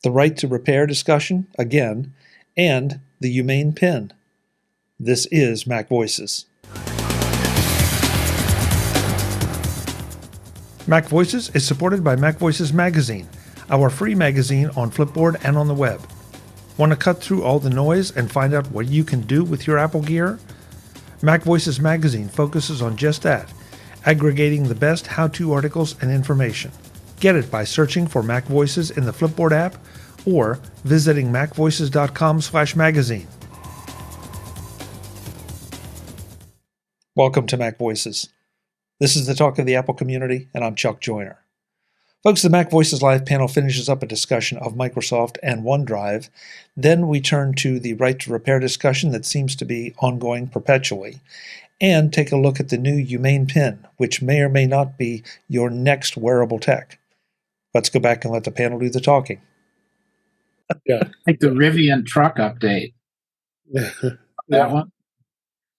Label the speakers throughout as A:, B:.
A: the right to repair discussion, again, and the Humane Pin. This is MacVoices. MacVoices is supported by MacVoices Magazine, our free magazine on Flipboard and on the web. Want to cut through all the noise and find out what you can do with your Apple gear? MacVoices Magazine focuses on just that, aggregating the best how-to articles and information. Get it by searching for MacVoices in the Flipboard app or visiting macvoices.com/magazine. Welcome to MacVoices. This is the talk of the Apple community, and I'm Chuck Joyner. Folks, the MacVoices Live panel finishes up a discussion of Microsoft and OneDrive. Then we turn to the right to repair discussion that seems to be ongoing perpetually, and take a look at the new Humane Pin, which may or may not be your next wearable tech. Let's go back and let the panel do the talking.
B: Yeah,
C: Like the Rivian truck update. That one.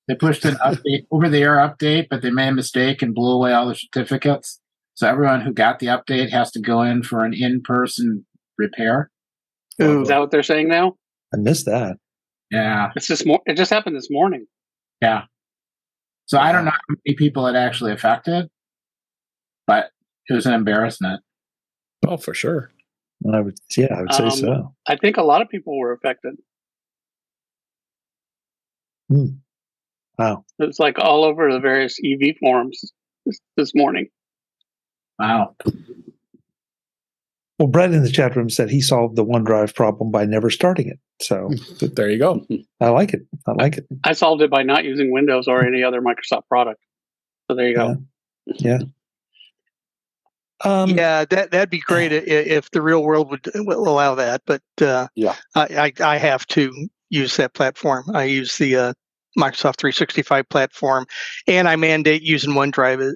C: They pushed an update, over-the-air update, but they made a mistake and blew away all the certificates. So everyone who got the update has to go in for an in-person repair.
D: Ooh. Is that what they're saying now?
A: I missed that.
C: Yeah.
D: It's just it just happened this morning.
C: Yeah. So I don't know how many people it actually affected, but it was an embarrassment.
B: Oh, for sure.
A: I would say so.
D: I think a lot of people were affected.
A: Wow.
D: It was like all over the various EV forums this morning.
C: Wow.
A: Well, Brett in the chat room said he solved the OneDrive problem by never starting it. So
B: there you go.
A: I like it.
D: I solved it by not using Windows or any other Microsoft product. So there you go.
A: Yeah.
E: That'd be great if the real world will allow that. But I have to use that platform. I use the Microsoft 365 platform, and I mandate using OneDrive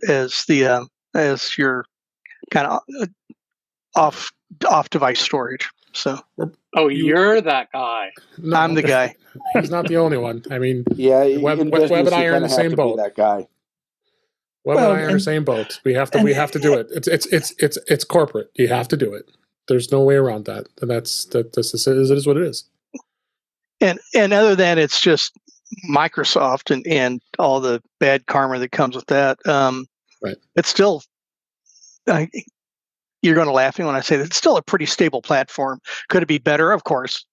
E: as your kind of off device storage. So,
D: you're that guy.
B: No,
E: I'm the guy.
B: He's not the only one. I mean,
F: Web
B: and I are in the same boat.
F: That guy.
B: Web and I are in the same boat. We have to do it. It's corporate. You have to do it. There's no way around that. And this is what it is.
E: And other than it's just Microsoft and all the bad karma that comes with that.
B: Right.
E: It's still, you're going to laugh when I say that it's still a pretty stable platform. Could it be better? Of course,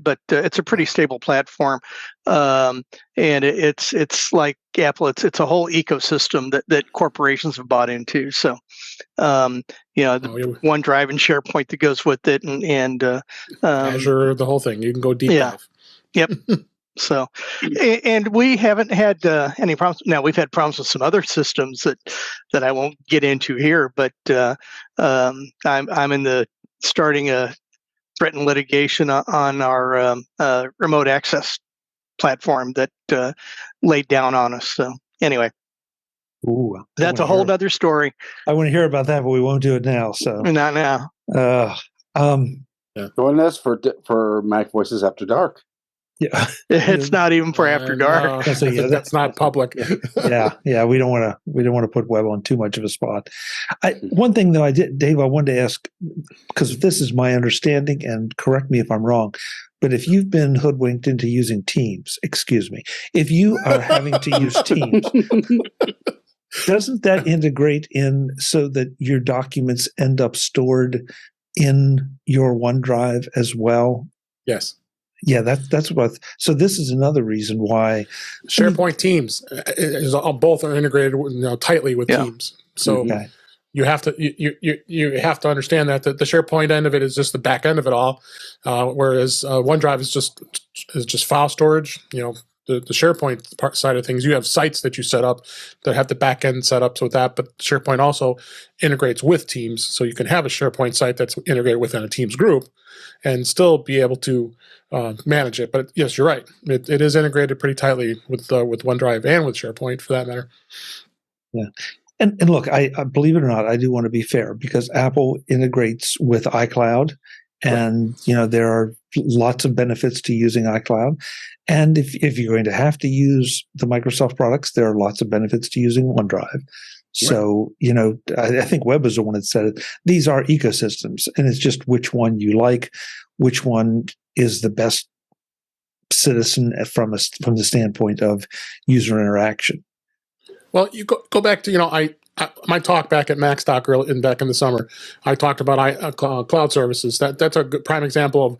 E: but it's a pretty stable platform. And it's like Apple. It's a whole ecosystem that corporations have bought into. So, the OneDrive and SharePoint that goes with it, and
B: Azure, the whole thing. You can go deep dive.
E: Yep. So, and we haven't had any problems. Now we've had problems with some other systems that I won't get into here, but I'm in the starting a threatened litigation on our remote access platform that laid down on us. So anyway, that's a whole other story.
A: I want to hear about that, but we won't do it now. So
E: not now.
F: Join us for MacVoices After Dark.
A: Yeah,
E: it's not even for After Dark.
B: No, that's not public.
A: Yeah. We don't want to put Web on too much of a spot. One thing though, Dave, I wanted to ask, because this is my understanding, and correct me if I'm wrong, but if you've been hoodwinked into using Teams, if you are having to use Teams, doesn't that integrate in so that your documents end up stored in your OneDrive as well?
B: Yes.
A: Yeah, that's what. So this is another reason why
B: SharePoint Teams both are integrated tightly with Teams. So you have to you have to understand that the SharePoint end of it is just the back end of it all, whereas OneDrive is just file storage. The SharePoint side of things, you have sites that you set up that have the back end set up with that, but SharePoint also integrates with Teams, so you can have a SharePoint site that's integrated within a Teams group and still be able to manage it. But yes, you're right. It is integrated pretty tightly with OneDrive and with SharePoint, for that matter.
A: Yeah. And look, I believe it or not, I do want to be fair, because Apple integrates with iCloud, and there are lots of benefits to using iCloud. And if you're going to have to use the Microsoft products, there are lots of benefits to using OneDrive. So, I think Webb is the one that said it. These are ecosystems, and it's just which one you like, which one is the best citizen from the standpoint of user interaction.
B: Well, you go back to, my talk back at MacStock back in the summer, I talked about cloud services. That's a good prime example of.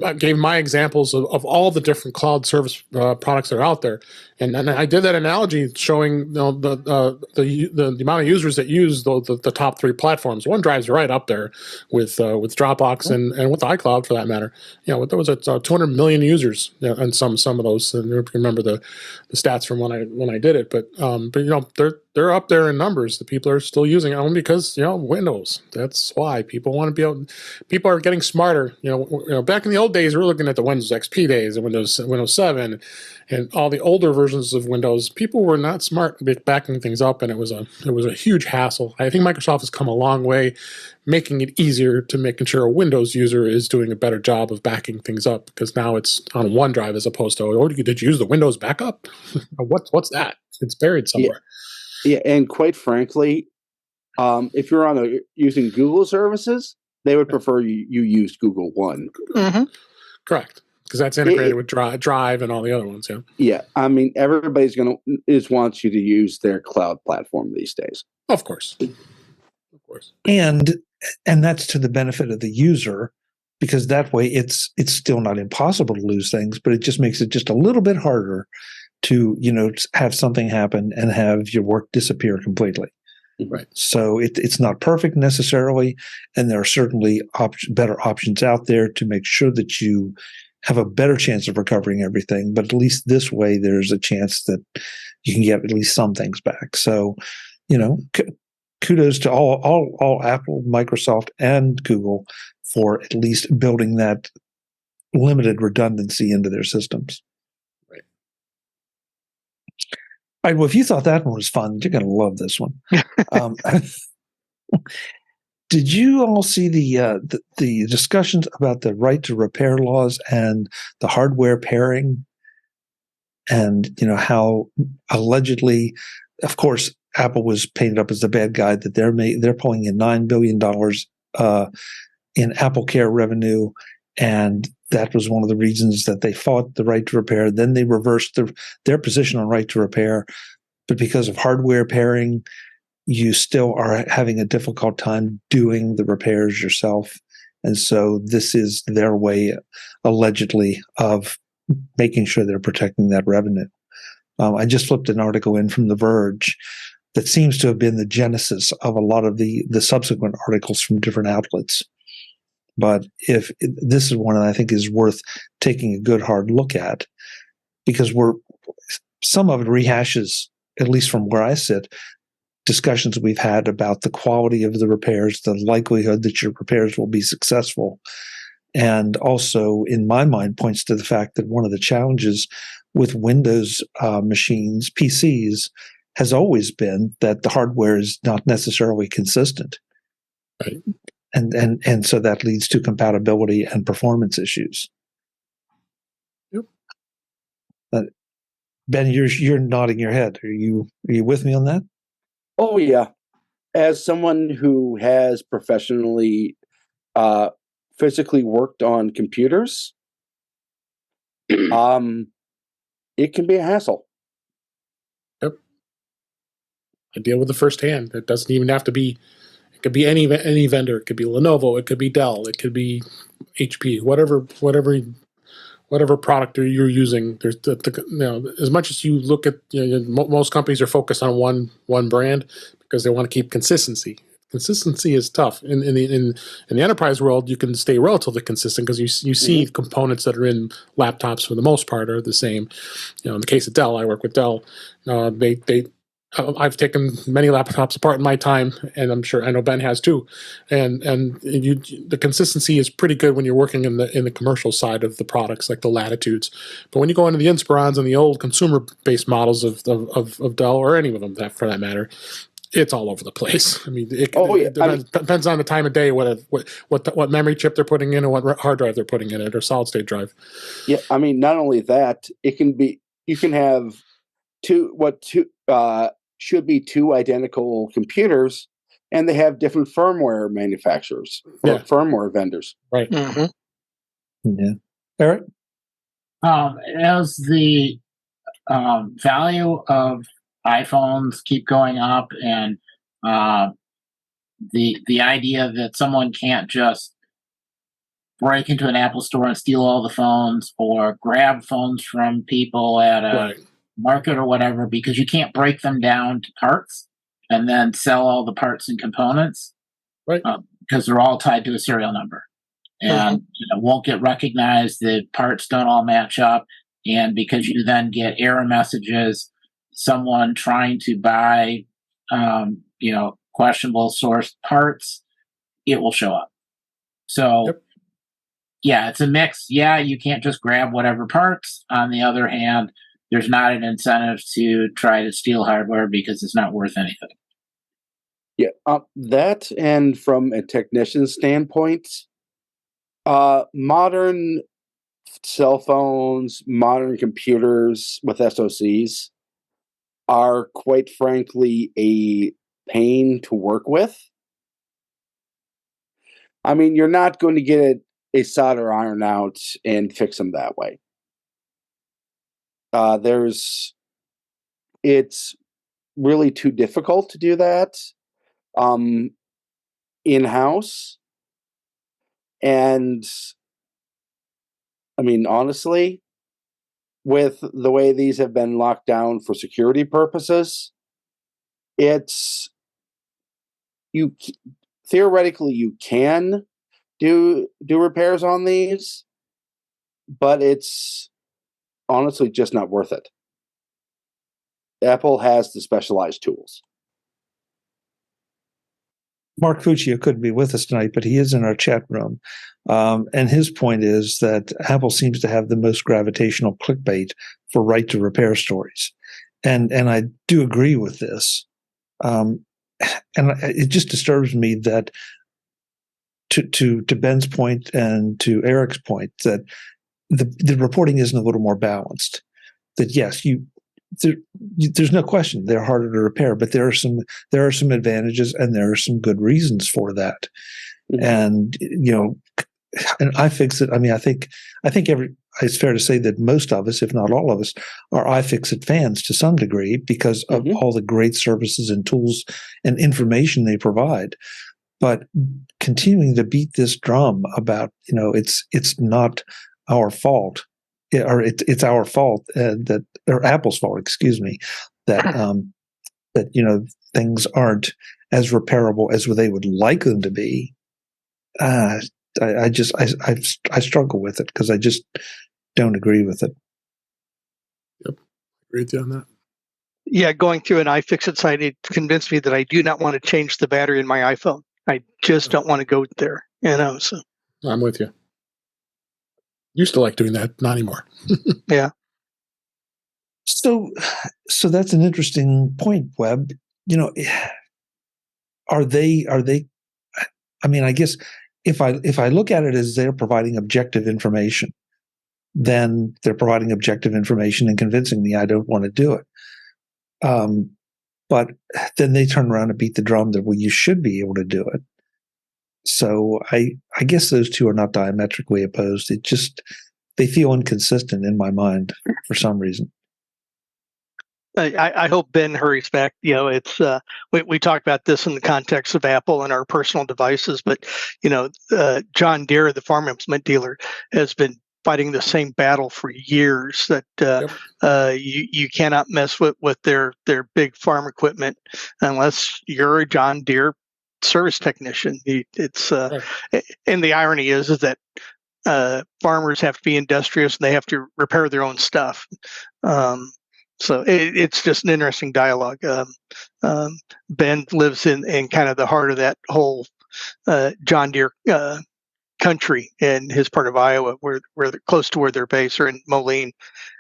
B: I gave my examples of all the different cloud service products that are out there, and I did that analogy showing the amount of users that use the top three platforms. OneDrive's right up there with Dropbox and with iCloud for that matter. There was 200 million users and some of those. And I remember the stats from when I did it, but they're up there in numbers. The people are still using it only because Windows. That's why people want to be able. People are getting smarter. Back in the old days, we were looking at the Windows XP days and Windows 7 and all the older versions of Windows. People were not smart backing things up, and it was a huge hassle. I think Microsoft has come a long way, making it easier to making sure a Windows user is doing a better job of backing things up, because now it's on OneDrive as opposed to did you use the Windows backup? What's that? It's buried somewhere.
F: Yeah, and quite frankly, if you're using Google services, they would prefer you use Google One.
E: Mm-hmm.
B: Correct, because that's integrated with Drive and all the other ones.
F: Yeah. Everybody's wants you to use their cloud platform these days.
B: Of course.
A: And that's to the benefit of the user, because that way it's still not impossible to lose things, but it just makes it just a little bit harder to have something happen and have your work disappear completely.
B: Right.
A: So it's not perfect necessarily, and there are certainly better options out there to make sure that you have a better chance of recovering everything. But at least this way, there's a chance that you can get at least some things back. So, kudos to all Apple, Microsoft, and Google for at least building that limited redundancy into their systems. All right, well, if you thought that one was fun, you're going to love this one. Did you all see the discussions about the right to repair laws and the hardware pairing, and how allegedly, of course, Apple was painted up as the bad guy, that they're pulling in $9 billion in Apple Care revenue, and that was one of the reasons that they fought the right to repair. Then they reversed their position on right to repair. But because of hardware pairing, you still are having a difficult time doing the repairs yourself. And so this is their way, allegedly, of making sure they're protecting that revenue. I just flipped an article in from The Verge that seems to have been the genesis of a lot of the subsequent articles from different outlets. But if this is one that I think is worth taking a good hard look at, because some of it rehashes, at least from where I sit, discussions we've had about the quality of the repairs, the likelihood that your repairs will be successful, and also, in my mind, points to the fact that one of the challenges with Windows machines, PCs, has always been that the hardware is not necessarily consistent.
B: Right.
A: And so that leads to compatibility and performance issues.
B: Yep.
A: Ben, you're nodding your head. Are you with me on that?
F: Oh yeah. As someone who has professionally, physically worked on computers, it can be a hassle.
B: Yep. I deal with it firsthand. It doesn't even have to be. It could be any vendor. It could be Lenovo. It could be Dell. It could be HP. Whatever product you're using. There's as much as you look at, most companies are focused on one brand because they want to keep consistency. Consistency is tough. In the enterprise world, you can stay relatively consistent because you see components that are in laptops for the most part are the same. In the case of Dell, I work with Dell. I've taken many laptops apart in my time, and I know Ben has too. And the consistency is pretty good when you're working in the commercial side of the products, like the Latitudes. But when you go into the Inspirons and the old consumer-based models of Dell, or any of them for that matter, it's all over the place. I mean, it depends on the time of day, what memory chip they're putting in, or what hard drive they're putting in it, or solid state drive.
F: Yeah, I mean, not only that, you can have two should be two identical computers, and they have different firmware manufacturers or firmware vendors.
B: Right.
E: Mm-hmm.
A: Yeah. Eric?
C: As the value of iPhones keep going up, and the idea that someone can't just break into an Apple store and steal all the phones, or grab phones from people at a market or whatever, because you can't break them down to parts and then sell all the parts and components,
B: right?
C: Because they're all tied to a serial number, and won't get recognized. The parts don't all match up, and because you then get error messages, someone trying to buy, questionable sourced parts, it will show up. So, yeah, it's a mix. Yeah, you can't just grab whatever parts. On the other hand, there's not an incentive to try to steal hardware because it's not worth anything.
F: Yeah, that, and from a technician standpoint, modern cell phones, modern computers with SoCs are, quite frankly, a pain to work with. I mean, you're not going to get a solder iron out and fix them that way. It's really too difficult to do that in-house. And I mean, honestly, with the way these have been locked down for security purposes, theoretically you can do repairs on these, but it's honestly just not worth it. Apple has the specialized tools.
A: Mark Fuccio couldn't be with us tonight, but he is in our chat room. And his point is that Apple seems to have the most gravitational clickbait for right to repair stories. And I do agree with this. And it just disturbs me that to Ben's point and to Eric's point, that the reporting isn't a little more balanced. That yes, there's no question they're harder to repair, but there are some advantages and there are some good reasons for that. Mm-hmm. And and iFixit. I mean, I think it's fair to say that most of us, if not all of us, are iFixit fans to some degree because of all the great services and tools and information they provide. But continuing to beat this drum about it's not our fault, or it's our fault or Apple's fault, excuse me, that things aren't as repairable as they would like them to be. I struggle with it because I just don't agree with it.
B: Yep, agree with you on that.
E: Yeah, going through an iFixit site, it convinced me that I do not want to change the battery in my iPhone. I just don't want to go there, So
B: I'm with you. Used to like doing that, not anymore.
E: Yeah.
A: So that's an interesting point, Webb. Are they? I mean, I guess if I look at it as they're providing objective information, then they're providing objective information and convincing me I don't want to do it. But then they turn around and beat the drum that, well, you should be able to do it. So I guess those two are not diametrically opposed. They feel inconsistent in my mind for some reason.
E: I hope Ben hurries back. It's we talked about this in the context of Apple and our personal devices, but John Deere, the farm implement dealer, has been fighting the same battle for years that you cannot mess with their big farm equipment unless you're a John Deere service technician. And the irony is that farmers have to be industrious and they have to repair their own stuff. So it's just an interesting dialogue. Ben lives in kind of the heart of that whole John Deere country in his part of Iowa, where they're close to where they're based, or in Moline,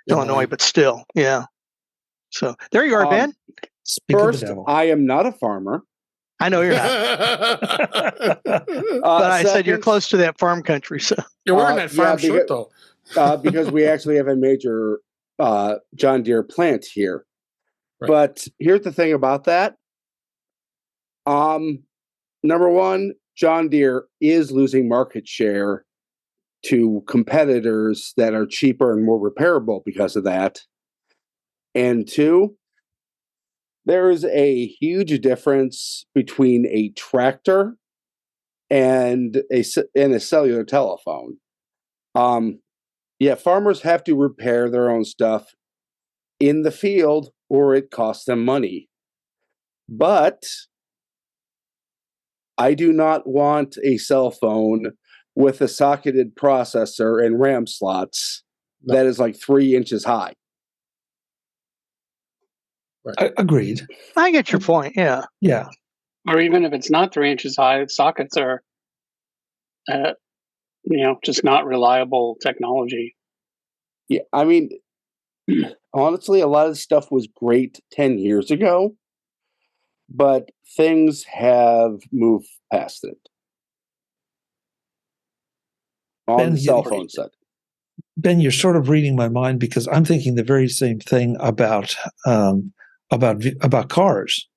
E: Illinois, but still, yeah. So there you are, Ben.
F: First, I am not a farmer.
E: I know you're not. But I said you're close to that farm country. So
B: you're wearing that farm shirt, though.
F: Because we actually have a major John Deere plant here.
B: Right.
F: But here's the thing about that. Number one, John Deere is losing market share to competitors that are cheaper and more repairable because of that. And two, there is a huge difference between a tractor and a cellular telephone. Yeah, farmers have to repair their own stuff in the field or it costs them money. But I do not want a cell phone with a socketed processor and RAM slots that is like 3 inches high.
A: Right. Agreed.
E: I get your point. Yeah.
A: Yeah.
D: Or even if it's not 3 inches high, sockets are, just not reliable technology.
F: Yeah, I mean, honestly, a lot of stuff was great 10 years ago, but things have moved past it. On the cell phone side.
A: Ben, you're sort of reading my mind because I'm thinking the very same thing about cars.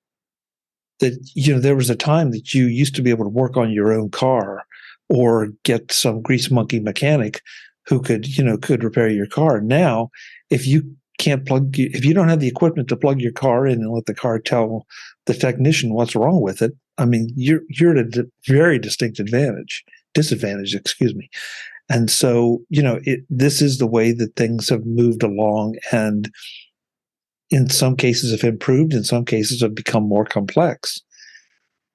A: That there was a time that you used to be able to work on your own car or get some grease monkey mechanic who could repair your car. Now, if you don't have the equipment to plug your car in and let the car tell the technician what's wrong with it, I mean, you're at a very distinct disadvantage, excuse me. And so, this is the way that things have moved along, and in some cases have improved, in some cases have become more complex.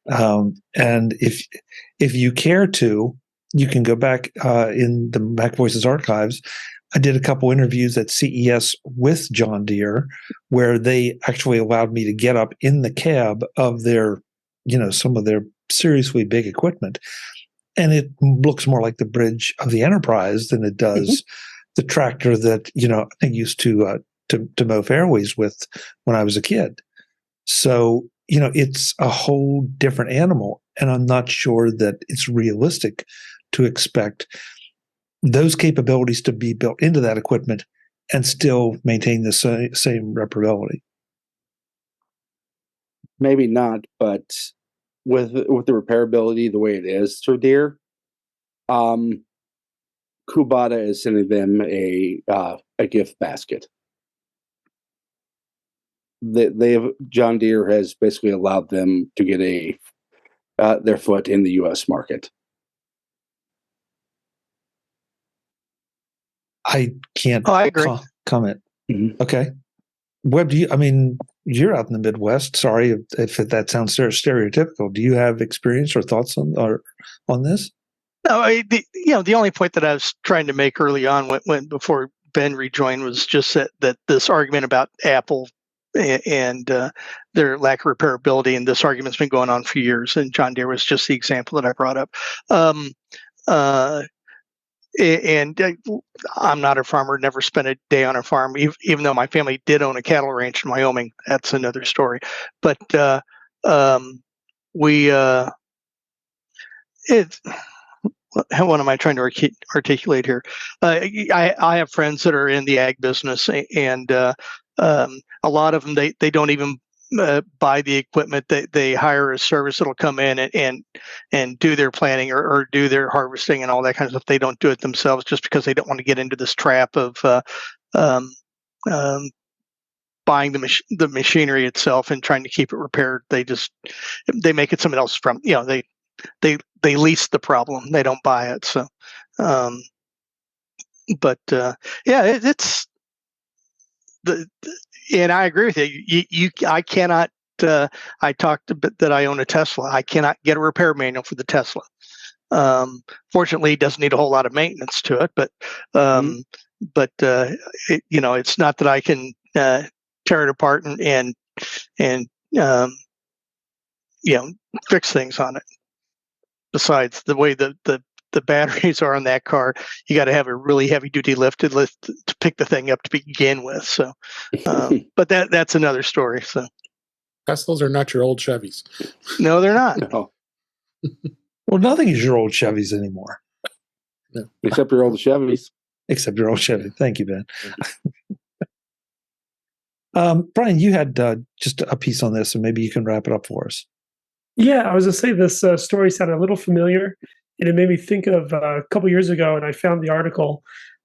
A: And if you care to, you can go back in the MacVoices archives. I did a couple interviews at CES with John Deere, where they actually allowed me to get up in the cab of their, some of their seriously big equipment. And it looks more like the bridge of the Enterprise than it does the tractor that, I used to mow fairways with when I was a kid. So, it's a whole different animal. And I'm not sure that it's realistic to expect those capabilities to be built into that equipment and still maintain the same repairability.
F: Maybe not, but with the repairability the way it is through Deere, Kubota is sending them a gift basket. John Deere has basically allowed them to get their foot in the U.S. market.
A: I can't
E: I agree.
A: comment.
F: Mm-hmm.
A: Okay. Webb, you're out in the Midwest. Sorry if that sounds stereotypical. Do you have experience or thoughts on this?
E: No, the only point that I was trying to make early on when before Ben rejoined was just that this argument about Apple and their lack of repairability, and this argument's been going on for years. And John Deere was just the example that I brought up. And I'm not a farmer, never spent a day on a farm, even though my family did own a cattle ranch in Wyoming. That's another story. But what am I trying to articulate here? I have friends that are in the ag business, and a lot of them, they don't even buy the equipment. They hire a service that'll come in and do their planting or do their harvesting and all that kind of stuff. They don't do it themselves just because they don't want to get into this trap of buying the machinery itself and trying to keep it repaired. They make it someone else's problem. They lease the problem. They don't buy it. So, it's and I agree with you. I cannot. I talked a bit that I own a Tesla. I cannot get a repair manual for the Tesla. Fortunately, it doesn't need a whole lot of maintenance to it, but it's not that I can tear it apart and fix things on it. Besides, the way the batteries are on that car, you got to have a really heavy duty lift to pick the thing up to begin with. So, but that's another story. So,
B: Teslas are not your old Chevys.
E: No, they're not.
F: No.
A: Well, nothing is your old Chevys anymore.
F: No. Except your old Chevys.
A: Except your old Chevy. Thank you, Ben. Brian, you had just a piece on this, and maybe you can wrap it up for us.
G: Yeah, I was going to say this story sounded a little familiar, and it made me think of a couple years ago, and I found the article.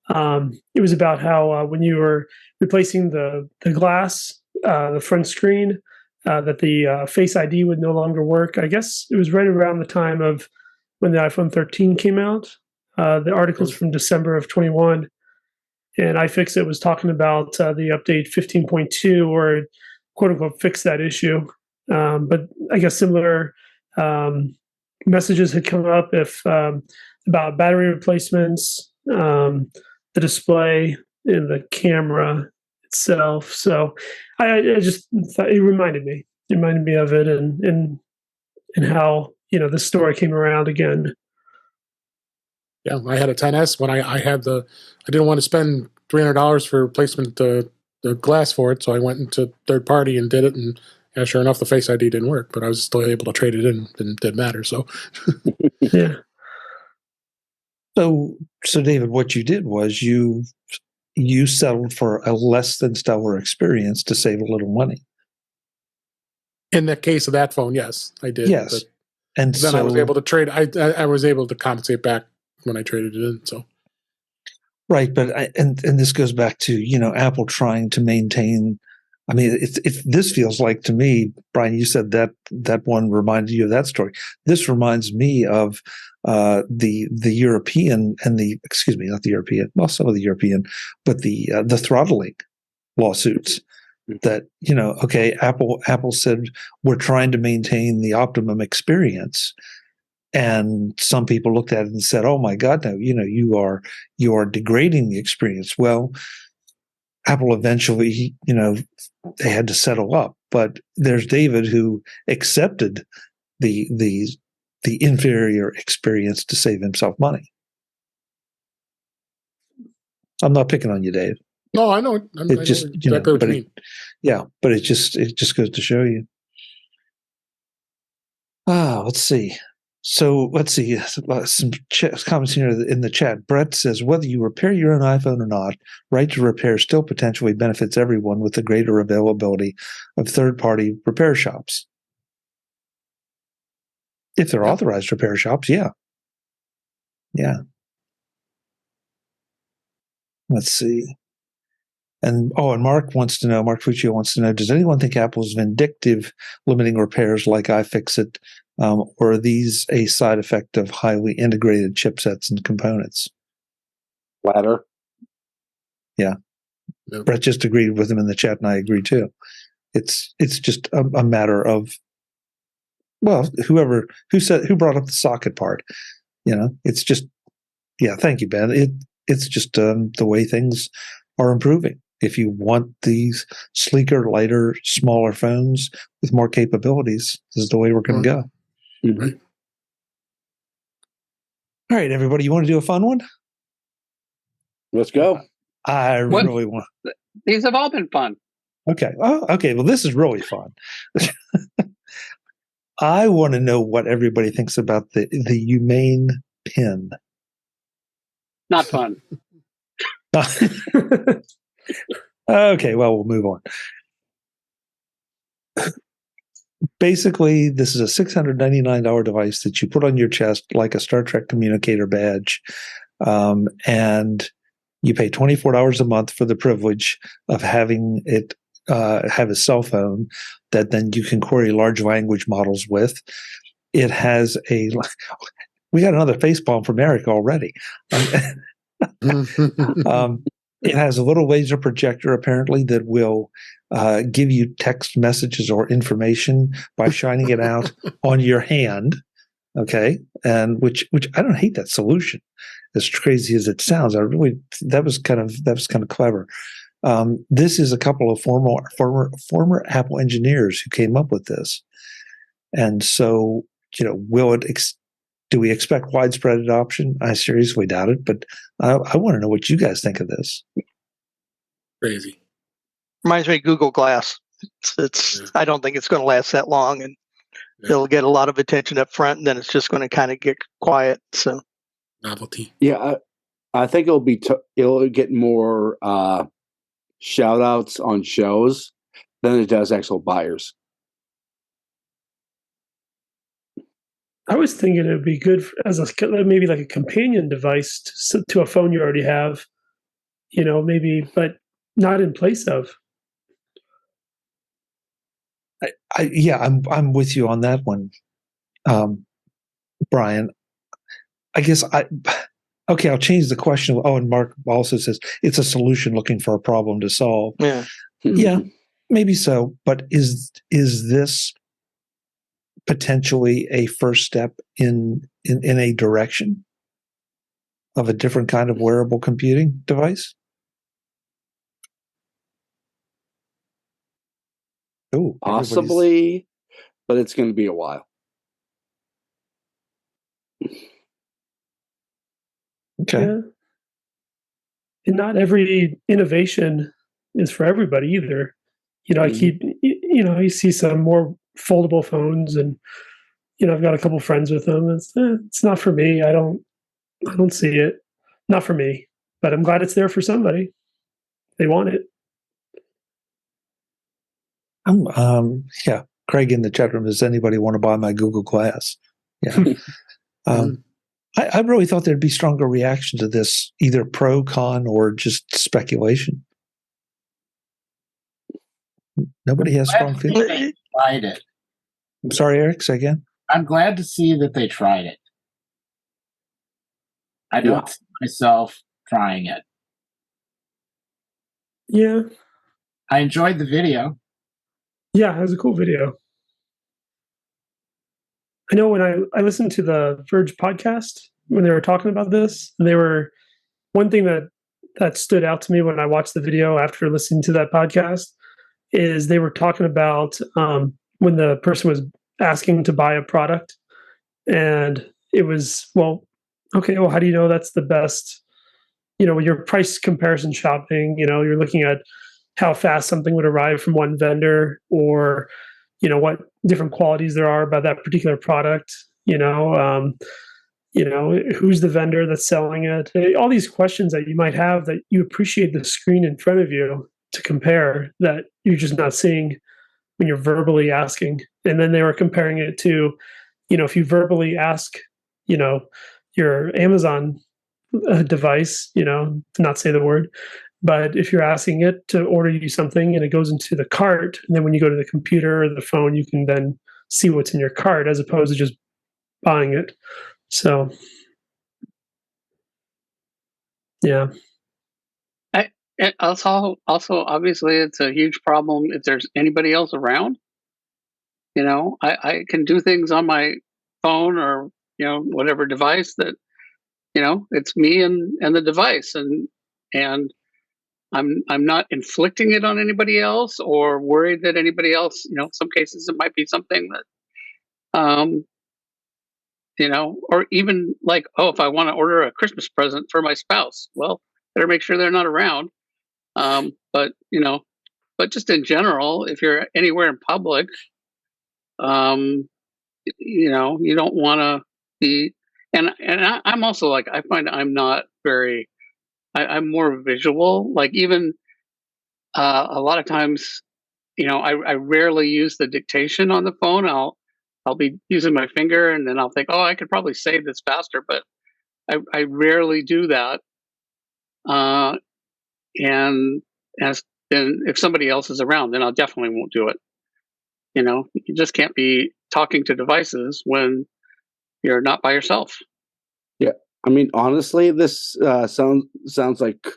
G: It was about how when you were replacing the glass, the front screen, that the Face ID would no longer work. I guess it was right around the time of when the iPhone 13 came out. The article's from December of 21. And iFixit was talking about the update 15.2, or quote unquote fix that issue. But I guess similar messages had come up about battery replacements, the display, and the camera itself. So I just thought it reminded me of it, and how the story came around again.
B: Yeah, I had a 10S when I didn't want to spend $300 for replacement the glass for it, so I went into third party and did it, and sure enough, the Face ID didn't work, but I was still able to trade it in, and it didn't matter. So,
G: yeah.
A: So David, what you did was you settled for a less than stellar experience to save a little money.
B: In the case of that phone, yes, I did.
A: Yes, and
B: then I was able to trade. I was able to compensate back when I traded it in. So,
A: right, but and this goes back to Apple trying to maintain. I mean, if this feels like to me, Brian, you said that one reminded you of that story. This reminds me of the European and not the European, well, some of the European, but the throttling lawsuits. That okay, Apple said we're trying to maintain the optimum experience, and some people looked at it and said, "Oh my God, no! You are degrading the experience." Well, Apple eventually, they had to settle up. But there's David who accepted the inferior experience to save himself money. I'm not picking on you, Dave.
B: No, I know.
A: It just exactly what you mean. But it just goes to show you. Let's see. So let's see some comments here in the chat. Brett says, whether you repair your own iPhone or not, right to repair still potentially benefits everyone with the greater availability of third-party repair shops. If they're authorized repair shops, yeah. Let's see. And Mark Fuccio wants to know, does anyone think Apple is vindictive limiting repairs like iFixit, or are these a side effect of highly integrated chipsets and components?
F: Latter.
A: Yeah. Yep. Brett just agreed with him in the chat, and I agree too. It's just a matter of, well, who brought up the socket part? It's just, thank you, Ben. It's just the way things are improving. If you want these sleeker, lighter, smaller phones with more capabilities, this is the way we're going to go.
B: Mm-hmm.
A: All right, everybody, you want to do a fun one?
F: Let's go.
A: I really want.
D: These have all been fun.
A: Okay. Oh, okay. Well, this is really fun. I want to know what everybody thinks about the Humane Pin.
D: Not fun.
A: Okay, well, we'll move on. Basically, this is a $699 device that you put on your chest like a Star Trek communicator badge, and you pay $24 a month for the privilege of having it have a cell phone that then you can query large language models with. It has we got another facepalm from Eric already. It has a little laser projector, apparently, that will give you text messages or information by shining it out on your hand. Okay, and which I don't hate that solution. As crazy as it sounds, that was kind of clever. This is a couple of former Apple engineers who came up with this, and so will it? Do we expect widespread adoption? I seriously doubt it, but I want to know what you guys think of this.
B: Crazy.
E: Reminds me of Google Glass. I don't think it's going to last that long, and it'll get a lot of attention up front, and then it's just going to kind of get quiet. So,
B: novelty.
F: Yeah, I think it'll get more shout outs on shows, than it does actual buyers.
G: I was thinking it would be good as maybe like a companion device to a phone you already have, maybe, but not in place of.
A: I'm with you on that one, Brian. I guess okay, I'll change the question. Oh, and Mark also says it's a solution looking for a problem to solve.
E: Yeah.
A: Yeah, maybe so. But is this potentially a first step in a direction of a different kind of wearable computing device? Oh,
F: possibly, but it's going to be a while.
A: Okay.
G: Yeah. And not every innovation is for everybody either. I keep, you see some more foldable phones, and I've got a couple friends with them. It's not for me. I don't see it. Not for me. But I'm glad it's there for somebody. They want it.
A: Yeah. Craig in the chat room, does anybody want to buy my Google Glass? Yeah. I really thought there'd be stronger reaction to this, either pro, con, or just speculation. Nobody has strong feelings.
C: They tried it.
A: I'm sorry, Eric, say again?
C: I'm glad to see that they tried it. I don't see myself trying it.
G: Yeah.
C: I enjoyed the video.
G: Yeah, it was a cool video. I know when I listened to the Verge podcast when they were talking about this, and one thing that stood out to me when I watched the video after listening to that podcast is they were talking about when the person was asking to buy a product, and it was, how do you know that's the best? Your price comparison shopping, you're looking at how fast something would arrive from one vendor, or what different qualities there are about that particular product, who's the vendor that's selling it, all these questions that you might have that you appreciate the screen in front of you to compare that you're just not seeing when you're verbally asking. And then they were comparing it to, if you verbally ask, your Amazon device, to not say the word, but if you're asking it to order you something and it goes into the cart, and then when you go to the computer or the phone, you can then see what's in your cart as opposed to just buying it. So, yeah.
D: And also, obviously, it's a huge problem if there's anybody else around. I can do things on my phone or whatever device that it's me and the device, and I'm not inflicting it on anybody else or worried that anybody else. Some cases it might be something that or even like, if I want to order a Christmas present for my spouse, well, better make sure they're not around. But just in general, if you're anywhere in public, you don't want to be. And I'm also like, I find I'm not very. I'm more visual. Like even a lot of times, I rarely use the dictation on the phone. I'll be using my finger, and then I'll think, I could probably save this faster, but I rarely do that. And if somebody else is around, then I definitely won't do it. You just can't be talking to devices when you're not by yourself.
F: Yeah. I mean, honestly, this sounds like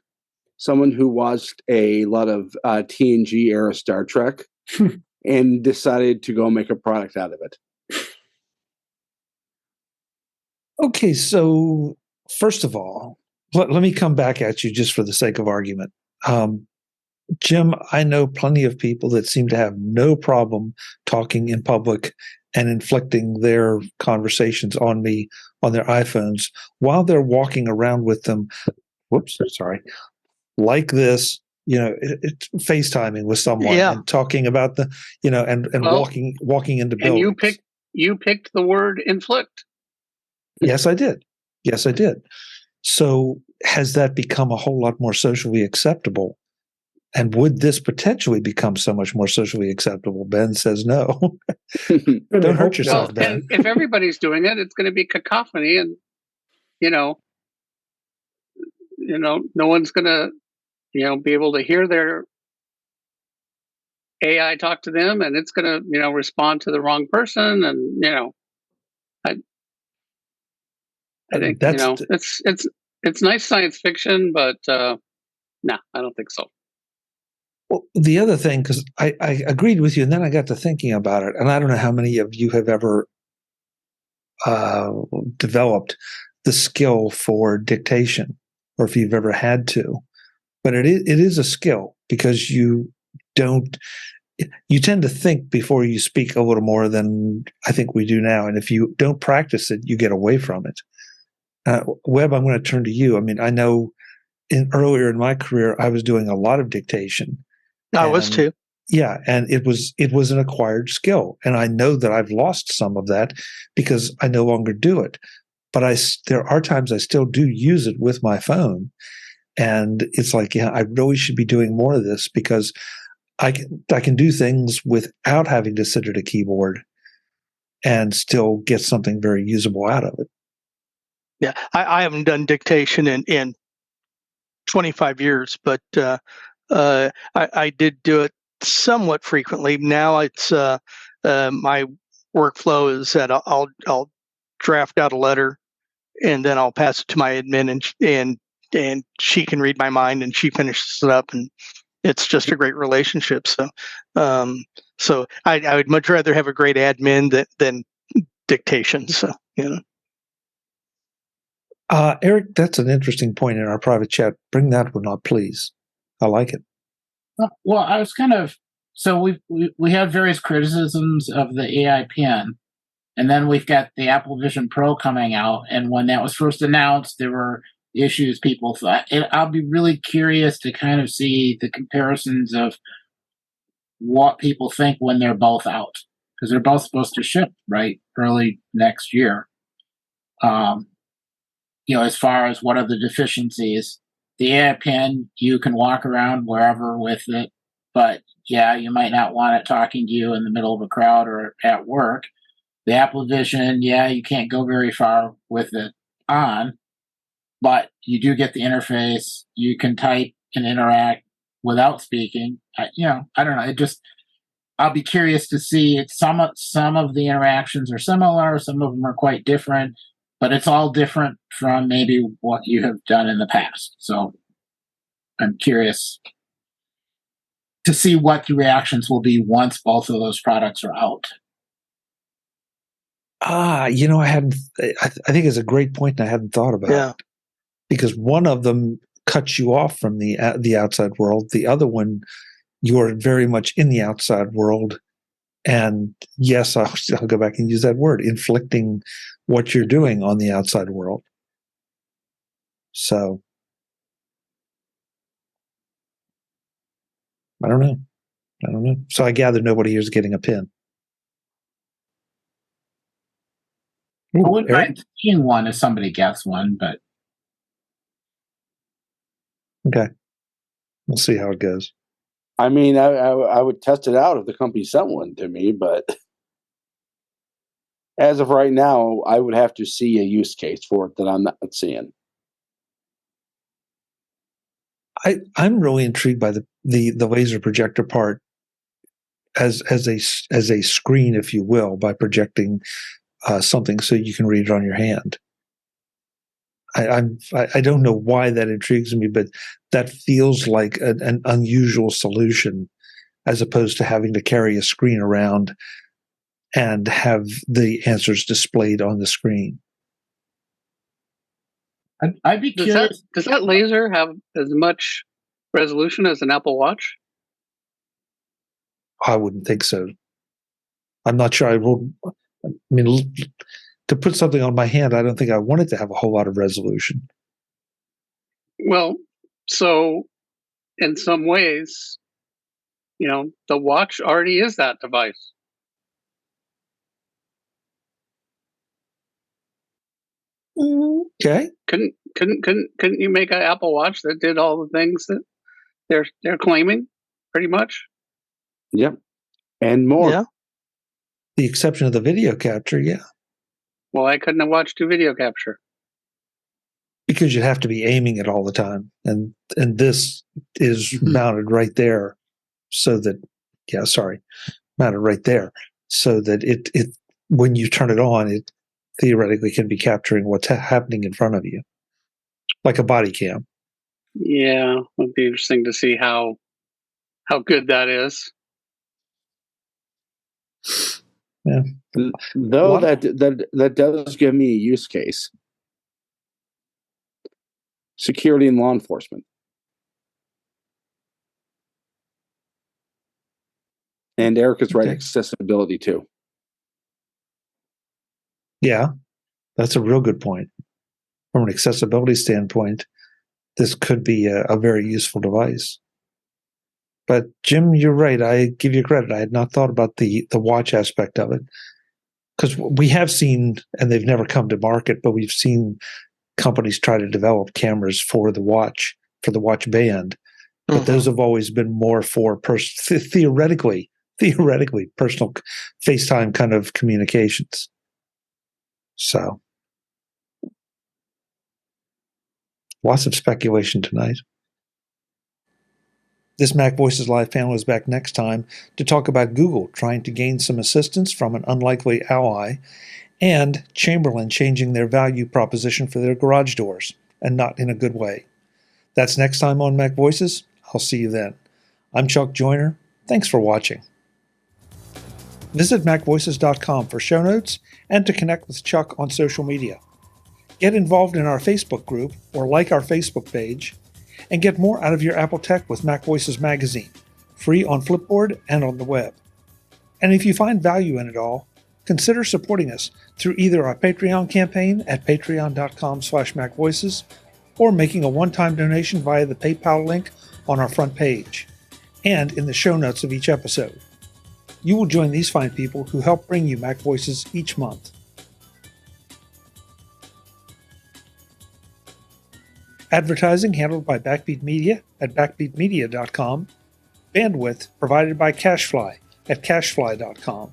F: someone who watched a lot of TNG era Star Trek and decided to go make a product out of it.
A: Okay, so first of all, let me come back at you just for the sake of argument. Jim, I know plenty of people that seem to have no problem talking in public and inflicting their conversations on me on their iPhones while they're walking around with them. Whoops, sorry. Like this, it's FaceTiming with someone and talking about the, and walking into buildings.
D: And you picked the word inflict.
A: Yes, I did. So has that become a whole lot more socially acceptable And would this potentially become so much more socially acceptable? Ben says no. Don't hurt yourself,
D: well,
A: Ben.
D: and if everybody's doing it, it's going to be cacophony, and no one's going to be able to hear their AI talk to them, and it's going to respond to the wrong person, and I think it's nice science fiction, but no, I don't think so.
A: Well, the other thing, because I agreed with you, and then I got to thinking about it, and I don't know how many of you have ever developed the skill for dictation, or if you've ever had to, but it is a skill, because you tend to think before you speak a little more than I think we do now, and if you don't practice it, you get away from it. Webb, I'm going to turn to you. I mean, I know earlier in my career, I was doing a lot of dictation.
E: I was too.
A: Yeah, and it was an acquired skill, and I know that I've lost some of that because I no longer do it. But there are times I still do use it with my phone, and it's like, yeah, I really should be doing more of this, because I can do things without having to sit at a keyboard and still get something very usable out of it.
E: Yeah, I haven't done dictation in 25 years, but I did do it somewhat frequently. Now it's my workflow is that I'll draft out a letter, and then I'll pass it to my admin, and she can read my mind, and she finishes it up, and it's just a great relationship. So I would much rather have a great admin than dictation. So
A: Eric, that's an interesting point in our private chat. Bring that one up, please. I like it.
C: Well, I was so we have various criticisms of the AI Pin, and then we've got the Apple Vision Pro coming out. And when that was first announced, there were issues people thought. And I'll be really curious to kind of see the comparisons of what people think when they're both out, because they're both supposed to ship early next year. As far as what are the deficiencies. The AI Pin, you can walk around wherever with it, but yeah, you might not want it talking to you in the middle of a crowd or at work. The Apple Vision, yeah, you can't go very far with it on, but you do get the interface. You can type and interact without speaking. I don't know. I'll be curious to see. Some of the interactions are similar. Some of them are quite different. But it's all different from maybe what you have done in the past. So I'm curious to see what the reactions will be once both of those products are out.
A: I think it's a great point, and I hadn't thought about it. Because one of them cuts you off from the outside world. The other one, you're very much in the outside world. And yes, I'll go back and use that word, inflicting what you're doing on the outside world. So, I don't know. So I gather nobody here is getting a pin.
C: I wouldn't mind seeing one if somebody gets one, but.
A: Okay. We'll see how it goes.
F: I mean, I would test it out if the company sent one to me, but as of right now, I would have to see a use case for it that I'm not seeing.
A: I'm really intrigued by the laser projector part as a screen, if you will, by projecting something so you can read it on your hand. I don't know why that intrigues me, but that feels like an unusual solution, as opposed to having to carry a screen around and have the answers displayed on the screen.
C: I'd be curious.
D: Does that laser have as much resolution as an Apple Watch?
A: I wouldn't think so. I'm not sure I will. I mean, to put something on my hand, I don't think I want it to have a whole lot of resolution.
D: Well, so in some ways, the watch already is that device.
A: Okay.
D: Couldn't you make an Apple Watch that did all the things that they're claiming? pretty much.
F: Yep. And more.
E: Yeah.
A: The exception of the video capture, yeah.
D: Well, I couldn't have watched video capture.
A: Because you have to be aiming it all the time. And this is mounted right there so that, mounted right there so that it when you turn it on, it theoretically can be capturing what's happening in front of you, like a body cam.
D: Yeah, it'd be interesting to see how good that is.
A: Yeah.
F: Though that does give me a use case. Security and law enforcement. And Eric is right, accessibility too.
A: Yeah, that's a real good point. From an accessibility standpoint, this could be a very useful device. But Jim, you're right. I give you credit. I had not thought about the watch aspect of it. Because we have seen, and they've never come to market, but we've seen companies try to develop cameras for the watch band. But those have always been more for theoretically personal FaceTime kind of communications. So lots of speculation tonight. This Mac Voices Live panel is back next time to talk about Google trying to gain some assistance from an unlikely ally and Chamberlain changing their value proposition for their garage doors, and not in a good way. That's next time on Mac Voices. I'll see you then. I'm Chuck Joyner. Thanks for watching. Visit MacVoices.com for show notes and to connect with Chuck on social media. Get involved in our Facebook group or like our Facebook page, and get more out of your Apple tech with MacVoices Magazine, free on Flipboard and on the web. And if you find value in it all, consider supporting us through either our Patreon campaign at patreon.com/MacVoices or making a one-time donation via the PayPal link on our front page and in the show notes of each episode. You will join these fine people who help bring you Mac Voices each month. Advertising handled by Backbeat Media at backbeatmedia.com. Bandwidth provided by CashFly at cashfly.com.